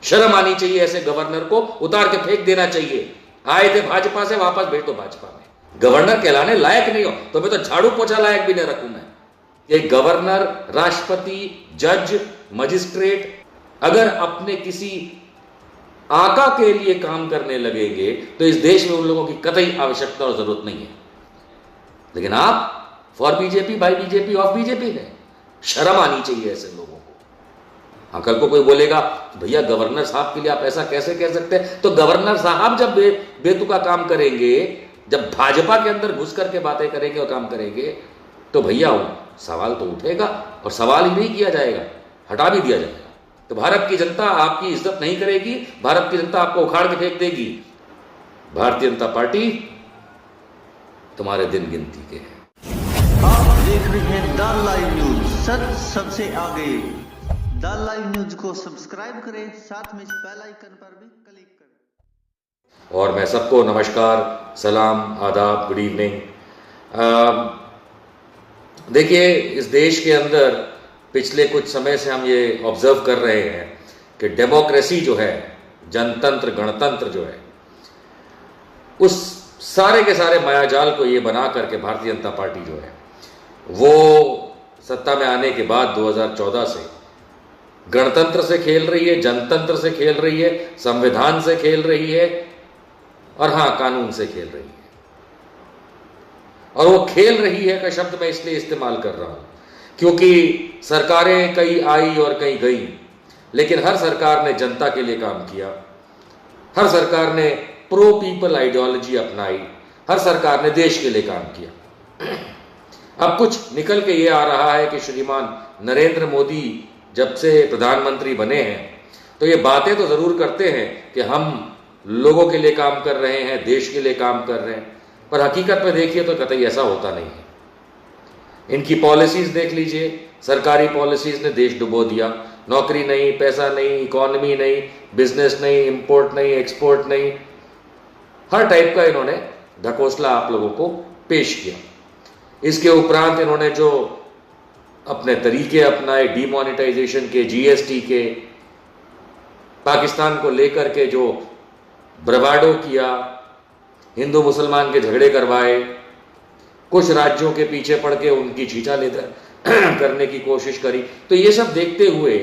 शर्म आनी चाहिए, ऐसे गवर्नर को उतार के फेंक देना चाहिए। आए थे भाजपा से, वापस भेज दो भाजपा में। गवर्नर कहलाने लायक नहीं हो तो मैं तो झाड़ू पोछा लायक भी नहीं रखूं मैं। एक गवर्नर, राष्ट्रपति, जज, मजिस्ट्रेट अगर अपने किसी आका के लिए काम करने लगेंगे तो इस देश में उन लोगों की कतई आवश्यकता और जरूरत नहीं है। लेकिन आप for BJP, by BJP, of BJP है। शर्म आनी चाहिए ऐसे लोगों को। हाँ, कल को कोई बोलेगा भैया गवर्नर साहब के लिए आप ऐसा कैसे कह सकते हैं, तो गवर्नर साहब जब बेतुका काम करेंगे, जब भाजपा के अंदर घुस करके बातें करेंगे और काम करेंगे, तो भैया सवाल तो उठेगा और सवाल ही नहीं किया जाएगा, हटा भी दिया जाएगा। तो भारत की जनता आपकी इज्जत नहीं करेगी, भारत की जनता आपको उखाड़ के फेंक देगी। भारतीय जनता पार्टी तुम्हारे दिन गिनती के हैं। आप देख रहे हैं द लाइव न्यूज, सच सबसे आगे। द लाइव न्यूज को सब्सक्राइब करें, साथ में इस बेल आइकन पर भी क्लिक करें। और मैं सबको नमस्कार, सलाम, आदाब, गुड इवनिंग। देखिए, इस देश के अंदर पिछले कुछ समय से हम ये ऑब्जर्व कर रहे हैं कि डेमोक्रेसी जो है, जनतंत्र, गणतंत्र जो है, उस सारे के सारे मायाजाल को ये बना करके भारतीय जनता पार्टी जो है वो सत्ता में आने के बाद 2014 से गणतंत्र से खेल रही है, जनतंत्र से खेल रही है, संविधान से खेल रही है और हाँ, कानून से खेल रही है। और वो खेल रही है का शब्द मैं इसलिए इस्तेमाल कर रहा हूं क्योंकि सरकारें कई आई और कई गई, लेकिन हर सरकार ने जनता के लिए काम किया, हर सरकार ने प्रो पीपल आइडियोलॉजी अपनाई, हर सरकार ने देश के लिए काम किया। अब कुछ निकल के ये आ रहा है कि श्रीमान नरेंद्र मोदी जब से प्रधानमंत्री बने हैं तो ये बातें तो जरूर करते हैं कि हम लोगों के लिए काम कर रहे हैं, देश के लिए काम कर रहे हैं, पर हकीकत में देखिए तो कतई ऐसा होता नहीं है। इनकी पॉलिसीज देख लीजिए, सरकारी पॉलिसीज ने देश डुबो दिया। नौकरी नहीं, पैसा नहीं, इकोनॉमी नहीं, बिजनेस नहीं, इंपोर्ट नहीं, एक्सपोर्ट नहीं, हर टाइप का इन्होंने ढकोसला आप लोगों को पेश किया। इसके उपरांत इन्होंने जो अपने तरीके अपनाए, डीमोनेटाइजेशन के, जीएसटी के, पाकिस्तान को लेकर के जो ब्रवाडो किया, हिंदू मुसलमान के झगड़े करवाए, कुछ राज्यों के पीछे पड़ के उनकी छींचा लेकर करने की कोशिश करी, तो ये सब देखते हुए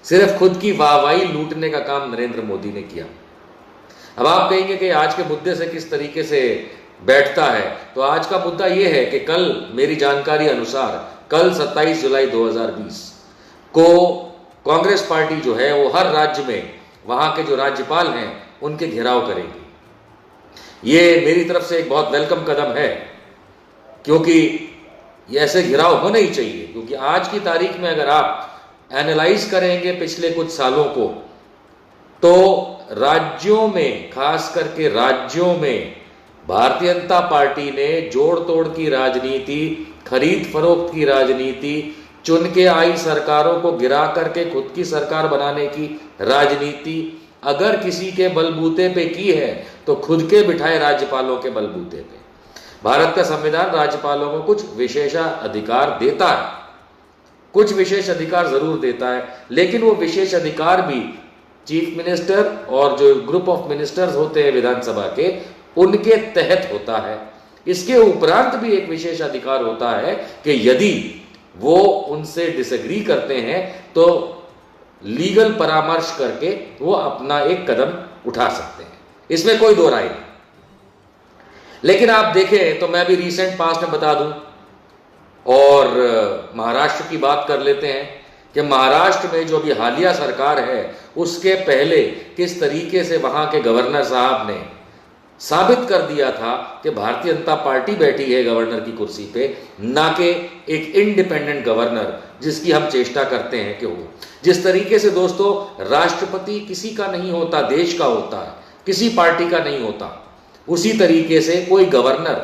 सिर्फ खुद की वाहवाही लूटने का काम नरेंद्र मोदी ने किया। अब आप कहेंगे कि आज के मुद्दे से किस तरीके से बैठता है, तो आज का मुद्दा यह है कि कल मेरी जानकारी अनुसार कल 27 जुलाई 2020 को कांग्रेस पार्टी जो है वो हर राज्य में वहां के जो राज्यपाल हैं उनके घेराव करेगी। ये मेरी तरफ से एक बहुत वेलकम कदम है क्योंकि ये ऐसे घिराव होने ही चाहिए, क्योंकि आज की तारीख में अगर आप एनालाइज करेंगे पिछले कुछ सालों को तो राज्यों में, खास करके राज्यों में भारतीय जनता पार्टी ने जोड़ तोड़ की राजनीति, खरीद फरोख्त की राजनीति, चुन के आई सरकारों को गिरा करके खुद की सरकार बनाने की राजनीति अगर किसी के बलबूते पे की है तो खुद के बिठाए राज्यपालों के बलबूते पे। भारत का संविधान राज्यपालों को कुछ विशेषाधिकार देता है, कुछ विशेष अधिकार जरूर देता है, लेकिन वो विशेष अधिकार भी चीफ मिनिस्टर और जो ग्रुप ऑफ मिनिस्टर्स होते हैं विधानसभा के, उनके तहत होता है। इसके उपरांत भी एक विशेष अधिकार होता है कि यदि वो उनसे डिसएग्री करते हैं तो लीगल परामर्श करके वो अपना एक कदम उठा सकते हैं, इसमें कोई दो राय नहीं। लेकिन आप देखें तो मैं भी रिसेंट पास्ट में बता दूं और महाराष्ट्र की बात कर लेते हैं कि महाराष्ट्र में जो अभी हालिया सरकार है उसके पहले किस तरीके से वहां के गवर्नर साहब ने साबित कर दिया था कि भारतीय जनता पार्टी बैठी है गवर्नर की कुर्सी पे, ना कि एक इंडिपेंडेंट गवर्नर जिसकी हम चेष्टा करते हैं कि हो। जिस तरीके से दोस्तों राष्ट्रपति किसी का नहीं होता, देश का होता है, किसी पार्टी का नहीं होता, उसी तरीके से कोई गवर्नर,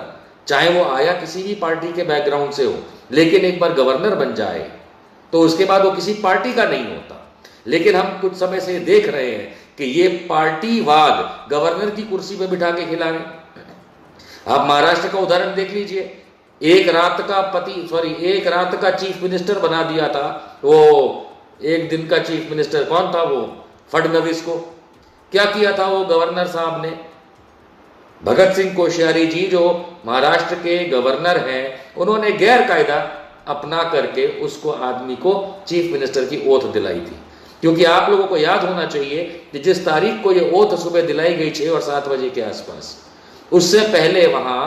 चाहे वो आया किसी भी पार्टी के बैकग्राउंड से हो, लेकिन एक बार गवर्नर बन जाए तो उसके बाद वो किसी पार्टी का नहीं होता। लेकिन हम कुछ समय से देख रहे हैं कि ये पार्टीवाद गवर्नर की कुर्सी पे बिठा के खिला रहे। आप महाराष्ट्र का उदाहरण देख लीजिए, एक रात का चीफ मिनिस्टर बना दिया था। वो एक दिन का चीफ मिनिस्टर कौन था? वो फडणवीस को। क्या किया था वो गवर्नर साहब ने? भगत सिंह कोश्यारी जी जो महाराष्ट्र के गवर्नर हैं, उन्होंने गैर कायदा अपना करके उसको आदमी को चीफ मिनिस्टर की ओथ दिलाई थी। क्योंकि आप लोगों को याद होना चाहिए कि जिस तारीख को ये ओथ सुबह दिलाई गई 6 और 7 बजे के आसपास, उससे पहले वहां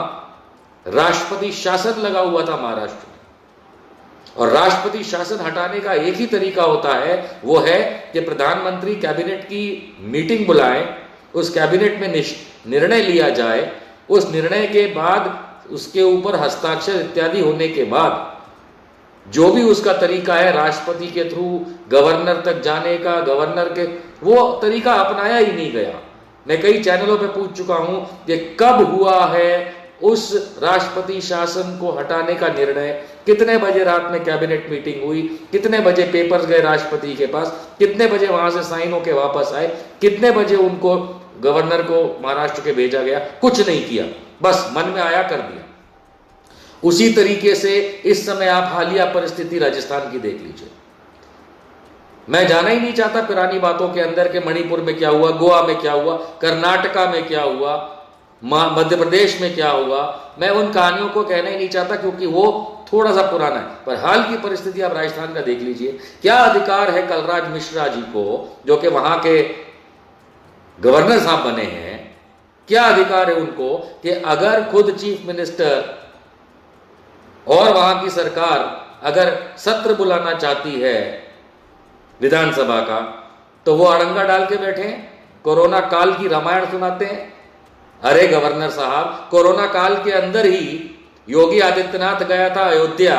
राष्ट्रपति शासन लगा हुआ था महाराष्ट्र में। और राष्ट्रपति शासन हटाने का एक ही तरीका होता है, वो है कि प्रधानमंत्री कैबिनेट की मीटिंग बुलाएं, उस कैबिनेट में निर्णय लिया जाए, उस निर्णय के बाद उसके ऊपर हस्ताक्षर इत्यादि होने के बाद जो भी उसका तरीका है राष्ट्रपति के थ्रू गवर्नर तक जाने का, गवर्नर के, वो तरीका अपनाया ही नहीं गया। मैं कई चैनलों पे पूछ चुका हूं कि कब हुआ है उस राष्ट्रपति शासन को हटाने का निर्णय, कितने बजे रात में कैबिनेट मीटिंग हुई, कितने बजे पेपर्स गए राष्ट्रपति के पास, कितने बजे वहां से साइन होके वापस आए, कितने बजे उनको गवर्नर को महाराष्ट्र के भेजा गया। कुछ नहीं किया, बस मन में आया कर दिया। उसी तरीके से इस समय आप हालिया परिस्थिति राजस्थान की देख लीजिए। मैं जाना ही नहीं चाहता पुरानी बातों के अंदर के मणिपुर में क्या हुआ, गोवा में क्या हुआ, कर्नाटका में क्या हुआ, मध्य प्रदेश में क्या हुआ। मैं उन कहानियों को कहना ही नहीं चाहता क्योंकि वो थोड़ा सा पुराना है। पर हाल की परिस्थिति आप राजस्थान का देख लीजिए। क्या अधिकार है कलराज मिश्रा जी को, जो कि वहां के गवर्नर साहब बने हैं, क्या अधिकार है उनको कि अगर खुद चीफ मिनिस्टर और वहां की सरकार अगर सत्र बुलाना चाहती है विधानसभा का, तो वो अड़ंगा डाल के बैठे हैं, कोरोना काल की रामायण सुनाते हैं। अरे गवर्नर साहब, कोरोना काल के अंदर ही योगी आदित्यनाथ गया था अयोध्या,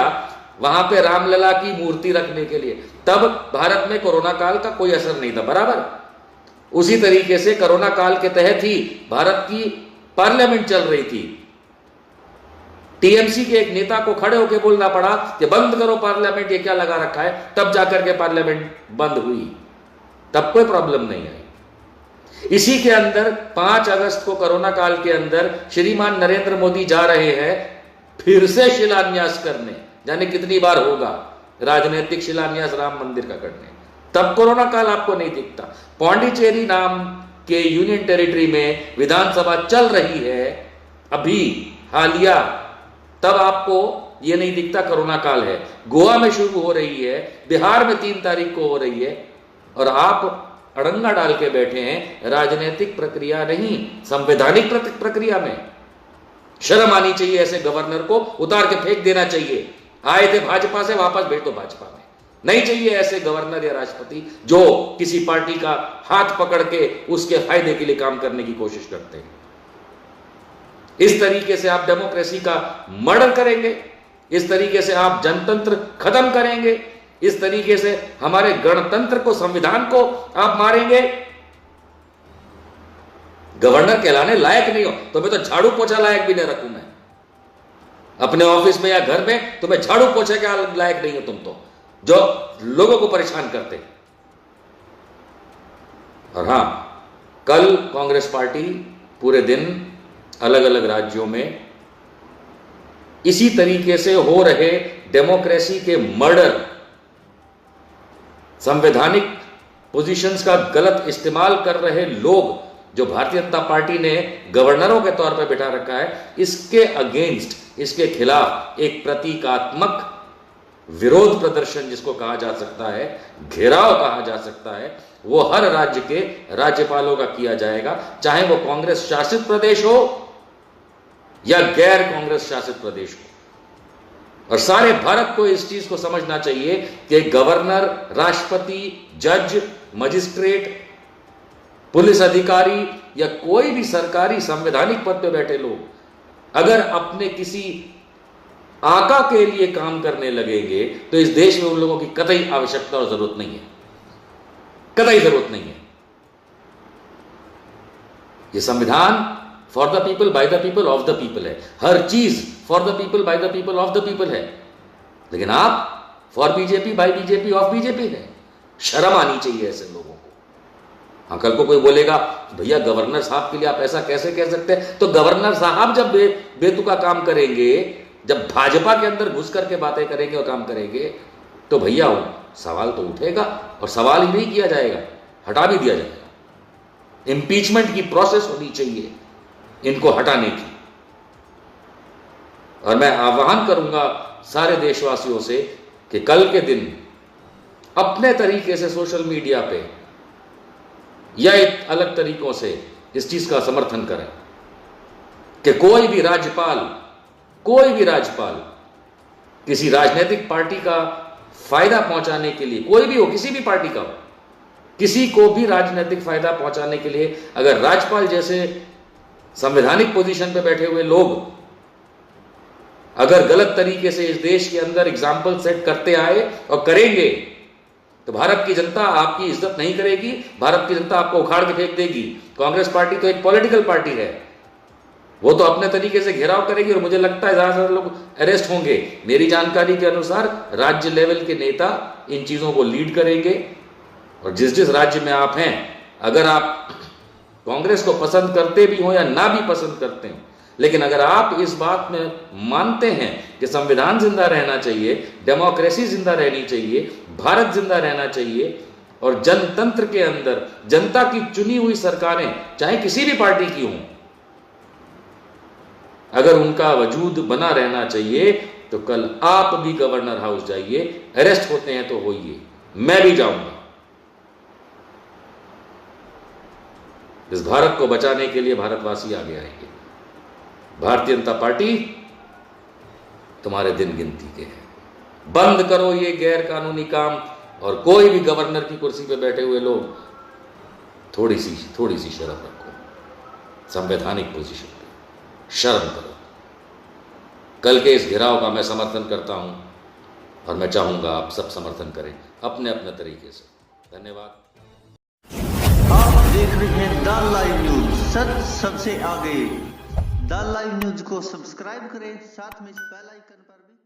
वहां पे रामलला की मूर्ति रखने के लिए, तब भारत में कोरोना काल का कोई असर नहीं था, बराबर। उसी तरीके से कोरोना काल के तहत ही भारत की पार्लियामेंट चल रही थी। टीएमसी के एक नेता को खड़े होकर बोलना पड़ा कि बंद करो पार्लियामेंट, ये क्या लगा रखा है, तब जाकर के पार्लियामेंट बंद हुई, तब कोई प्रॉब्लम नहीं आई। इसी के अंदर 5 अगस्त को कोरोना काल के अंदर श्रीमान नरेंद्र मोदी जा रहे हैं फिर से शिलान्यास करने, जाने कितनी बार होगा राजनीतिक शिलान्यास राम मंदिर का करने, तब कोरोना काल आपको नहीं दिखता। पौंडीचेरी नाम के यूनियन टेरिटरी में विधानसभा चल रही है अभी हालिया, तब आपको यह नहीं दिखता कोरोना काल है। गोवा में शुरू हो रही है, बिहार में 3 तारीख को हो रही है, और आप अड़ंगा डाल के बैठे हैं राजनीतिक प्रक्रिया नहीं, संवैधानिक प्रक्रिया में। शर्म आनी चाहिए, ऐसे गवर्नर को उतार के फेंक देना चाहिए। आए थे भाजपा से, वापस भेज दो भाजपा में। नहीं चाहिए ऐसे गवर्नर या राष्ट्रपति जो किसी पार्टी का हाथ पकड़ के उसके फायदे के लिए काम करने की कोशिश करते हैं। इस तरीके से आप डेमोक्रेसी का मर्डर करेंगे, इस तरीके से आप जनतंत्र खत्म करेंगे, इस तरीके से हमारे गणतंत्र को, संविधान को आप मारेंगे। गवर्नर कहलाने लायक नहीं हो तो मैं तो झाड़ू पोछा लायक भी नहीं रखूं। मैं अपने ऑफिस में या घर में तुम्हें झाड़ू पोछे के लायक नहीं हो तुम, तो जो लोगों को परेशान करते। और हां, कल कांग्रेस पार्टी पूरे दिन अलग अलग राज्यों में इसी तरीके से हो रहे डेमोक्रेसी के मर्डर, संवैधानिक पोजीशंस का गलत इस्तेमाल कर रहे लोग जो भारतीय जनता पार्टी ने गवर्नरों के तौर पर बिठा रखा है, इसके अगेंस्ट, इसके खिलाफ एक प्रतीकात्मक विरोध प्रदर्शन जिसको कहा जा सकता है, घेराव कहा जा सकता है, वो हर राज्य के राज्यपालों का किया जाएगा, चाहे वो कांग्रेस शासित प्रदेश हो या गैर कांग्रेस शासित प्रदेश हो। और सारे भारत को इस चीज को समझना चाहिए कि गवर्नर, राष्ट्रपति, जज, मजिस्ट्रेट, पुलिस अधिकारी या कोई भी सरकारी संवैधानिक पद पे बैठे लोग अगर अपने किसी आका के लिए काम करने लगेंगे तो इस देश में उन लोगों की कतई आवश्यकता और जरूरत नहीं है, कतई जरूरत नहीं है। यह संविधान for the people, by the people, of the people है। हर चीज for the people, by the people, of the people है। लेकिन आप for BJP, by BJP, of BJP है। शर्म आनी चाहिए ऐसे लोगों को। हाँ, कल को कोई बोलेगा भैया गवर्नर साहब के लिए आप ऐसा कैसे कह सकते हैं, तो गवर्नर साहब जब बेतुका काम करेंगे, जब भाजपा के अंदर घुस करके बातें करेंगे और काम करेंगे, तो भैया सवाल तो उठेगा और सवाल ही नहीं किया जाएगा। हटा भी दिया जाएगा। इंपीचमेंट की प्रोसेस होनी चाहिए इनको हटाने की। और मैं आह्वान करूंगा सारे देशवासियों से कि कल के दिन अपने तरीके से सोशल मीडिया पे या एक अलग तरीकों से इस चीज का समर्थन करें कि कोई भी राज्यपाल किसी राजनीतिक पार्टी का फायदा पहुंचाने के लिए, कोई भी हो, किसी भी पार्टी का हो, किसी को भी राजनीतिक फायदा पहुंचाने के लिए अगर राज्यपाल जैसे संवैधानिक पोजीशन पे बैठे हुए लोग अगर गलत तरीके से इस देश के अंदर एग्जाम्पल सेट करते आए और करेंगे तो भारत की जनता आपकी इज्जत नहीं करेगी, भारत की जनता आपको उखाड़ के फेंक देगी। कांग्रेस पार्टी तो एक पॉलिटिकल पार्टी है, वो तो अपने तरीके से घेराव करेगी और मुझे लगता है ज्यादातर लोग अरेस्ट होंगे। मेरी जानकारी के अनुसार राज्य लेवल के नेता इन चीजों को लीड करेंगे। और जिस जिस राज्य में आप हैं, अगर आप कांग्रेस को पसंद करते भी हो या ना भी पसंद करते हो, लेकिन अगर आप इस बात में मानते हैं कि संविधान जिंदा रहना चाहिए, डेमोक्रेसी जिंदा रहनी चाहिए, भारत जिंदा रहना चाहिए और जनतंत्र के अंदर जनता की चुनी हुई सरकारें चाहे किसी भी पार्टी की हों, अगर उनका वजूद बना रहना चाहिए तो कल आप भी गवर्नर हाउस जाइए। अरेस्ट होते हैं तो होइए, मैं भी जाऊंगा। इस भारत को बचाने के लिए भारतवासी आगे आएंगे। भारतीय जनता पार्टी तुम्हारे दिन गिनती के हैं। बंद करो ये गैर कानूनी काम और कोई भी गवर्नर की कुर्सी पे बैठे हुए लोग थोड़ी सी शर्म रखो। संवैधानिक पोजीशन पे शर्म करो। कल के इस घेराव का मैं समर्थन करता हूं और मैं चाहूंगा आप सब समर्थन करें अपने अपने तरीके से। धन्यवाद। आप देख रहे हैं द लाइव न्यूज, सच सबसे आगे। द लाइव न्यूज को सब्सक्राइब करें, साथ में इस बेल आइकन पर भी